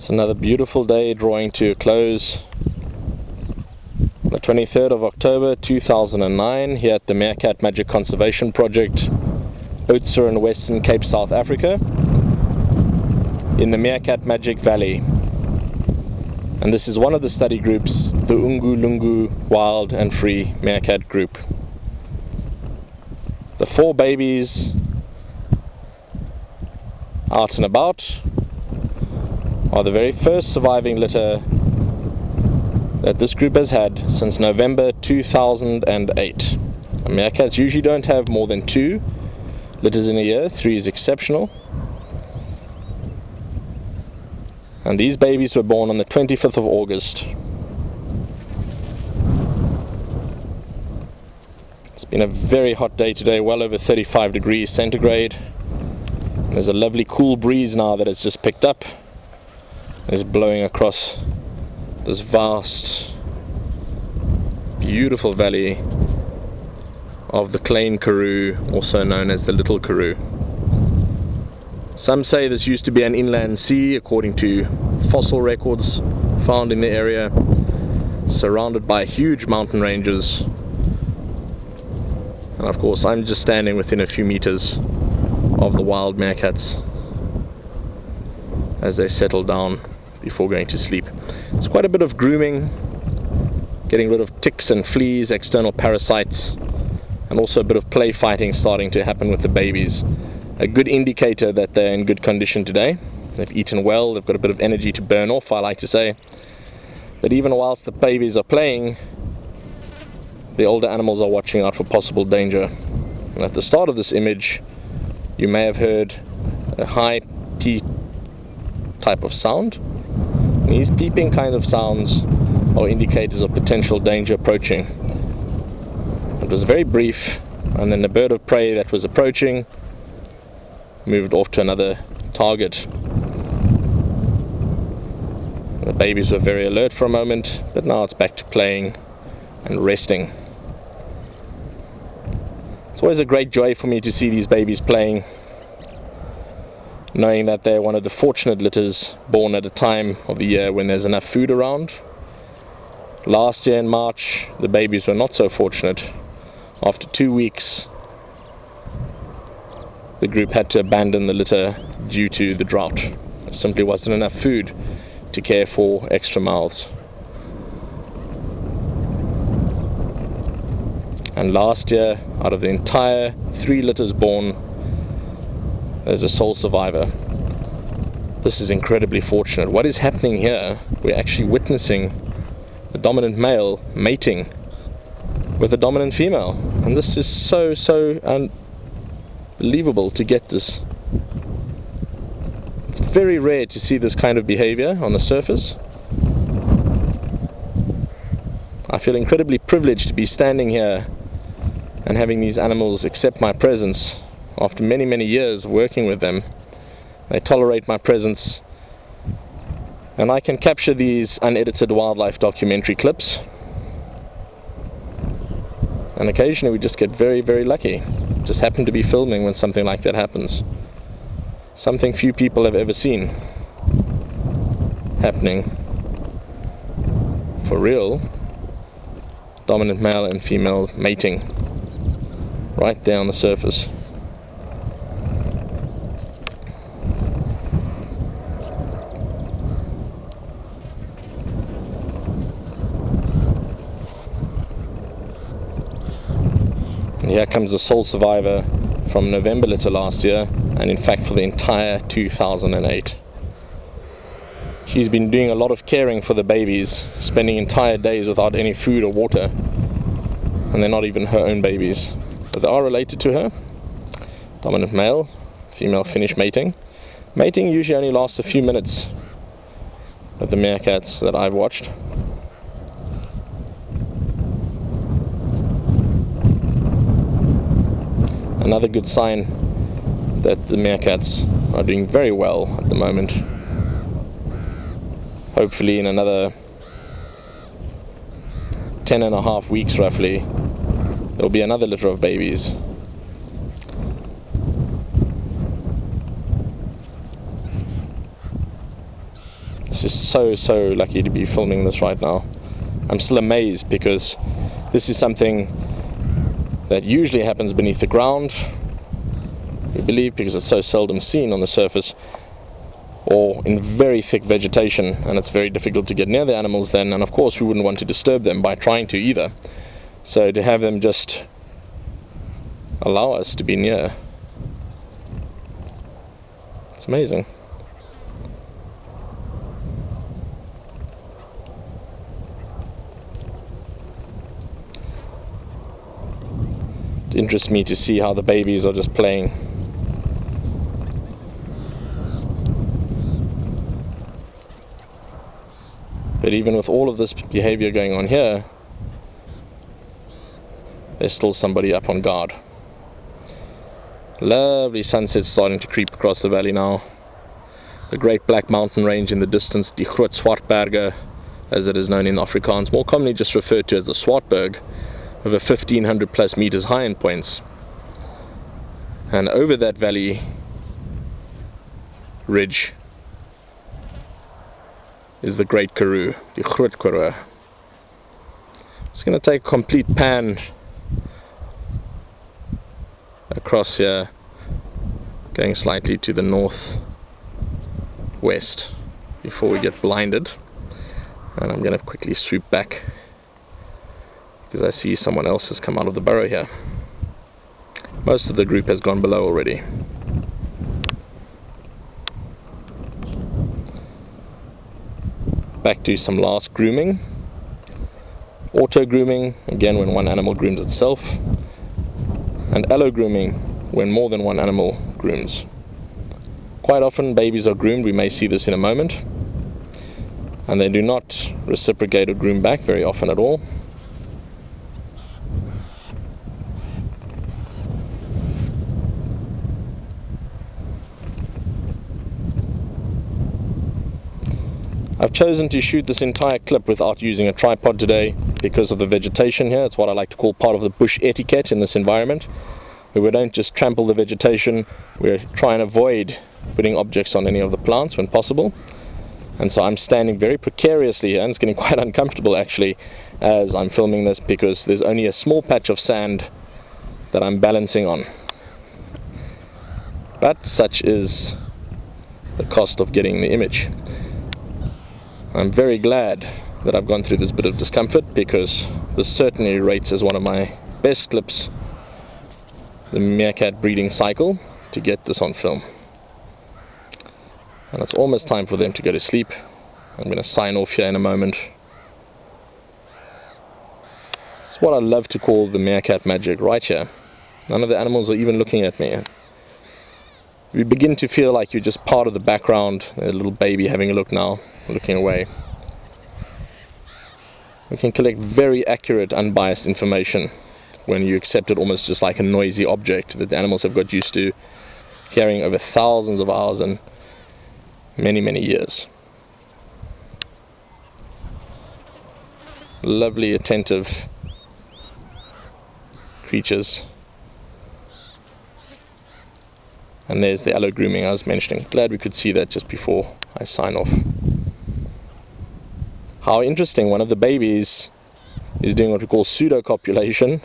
It's another beautiful day drawing to a close. The 23rd of October 2009 here at the Meerkat Magic Conservation Project, OUDTSHOORN, Western Cape, South Africa, in the Meerkat Magic Valley. And this is one of the study groups, the Lungu Wild and Free Meerkat Group. The 4 babies out and about are the very first surviving litter that this group has had since November 2008. Meerkats usually don't have more than 2 litters in a year. 3 is exceptional. And these babies were born on the 25th of August. It's been a very hot day today, well over 35 degrees centigrade. And there's a lovely cool breeze now that has just picked up. It's blowing across this vast, beautiful valley of the Klein Karoo, also known as the Little Karoo. Some say this used to be an inland sea, according to fossil records found in the area, surrounded by huge mountain ranges. And of course, I'm just standing within a few meters of the wild meerkats as they settle down before going to sleep. It's quite a bit of grooming, getting rid of ticks and fleas, external parasites, and also a bit of play fighting starting to happen with the babies. A good indicator that they're in good condition today. They've eaten well, they've got a bit of energy to burn off, I like to say. But even whilst the babies are playing, the older animals are watching out for possible danger. And at the start of this image, you may have heard a high P type of sound. These peeping kind of sounds are indicators of potential danger approaching. It was very brief, and then the bird of prey that was approaching moved off to another target. The babies were very alert for a moment, but now it's back to playing and resting. It's always a great joy for me to see these babies playing, knowing that they're one of the fortunate litters born at a time of the year when there's enough food around. Last year in March, the babies were not so fortunate. After 2 weeks, the group had to abandon the litter due to the drought. There simply wasn't enough food to care for extra mouths. And last year, out of the entire 3 litters born, there's a sole survivor. This is incredibly fortunate. What is happening here? We're actually witnessing the dominant male mating with a dominant female. And this is so unbelievable to get this. It's very rare to see this kind of behavior on the surface. I feel incredibly privileged to be standing here and having these animals accept my presence. After many years working with them, they tolerate my presence, and I can capture these unedited wildlife documentary clips. And occasionally we just get very lucky. Just happen to be filming when something like that happens. Something few people have ever seen happening for real. Dominant male and female mating right there on the surface. And here comes the sole survivor from November litter last year, and in fact for the entire 2008. She's been doing a lot of caring for the babies, spending entire days without any food or water, and they're not even her own babies. But they are related to her. Dominant male, female finish mating. Mating usually only lasts a few minutes with the meerkats that I've watched. Another good sign that the meerkats are doing very well at the moment. Hopefully in another 10.5 weeks roughly, there will be another litter of babies. This is so lucky to be filming this right now. I'm still amazed because this is something that usually happens beneath the ground, we believe, because it's so seldom seen on the surface or in very thick vegetation, and it's very difficult to get near the animals then, and of course we wouldn't want to disturb them by trying to either. So to have them just allow us to be near, it's amazing. It interests me to see how the babies are just playing. But even with all of this behavior going on here, there's still somebody up on guard. Lovely sunset starting to creep across the valley now. The great black mountain range in the distance, die Groot Swartberge, as it is known in Afrikaans, more commonly just referred to as the Swartberg, over 1500 plus meters high in points. And over that valley ridge is the Great Karoo, the Groot Karoo. It's going to take a complete pan across here, going slightly to the northwest before we get blinded. And I'm going to quickly swoop back because I see someone else has come out of the burrow here. Most of the group has gone below already. Back to some last grooming. Auto grooming, again when one animal grooms itself, and allo grooming when more than one animal grooms. Quite often babies are groomed, we may see this in a moment, and they do not reciprocate or groom back very often at all. I've chosen to shoot this entire clip without using a tripod today because of the vegetation here. It's what I like to call part of the bush etiquette in this environment, where we don't just trample the vegetation, we try and avoid putting objects on any of the plants when possible. And so I'm standing very precariously here, and it's getting quite uncomfortable actually as I'm filming this because there's only a small patch of sand that I'm balancing on. But such is the cost of getting the image. I'm very glad that I've gone through this bit of discomfort because this certainly rates as one of my best clips, the meerkat breeding cycle, to get this on film. And it's almost time for them to go to sleep. I'm going to sign off here in a moment. It's what I love to call the meerkat magic right here. None of the animals are even looking at me. You begin to feel like you're just part of the background, a little baby having a look now, looking away. We can collect very accurate, unbiased information when you accept it almost just like a noisy object that the animals have got used to hearing over thousands of hours and many years. Lovely, attentive creatures. And there's the allo grooming I was mentioning. Glad we could see that just before I sign off. How interesting, one of the babies is doing what we call pseudo-copulation.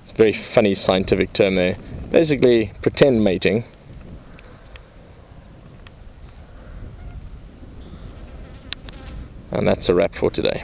It's a very funny scientific term there. Basically, pretend mating. And that's a wrap for today.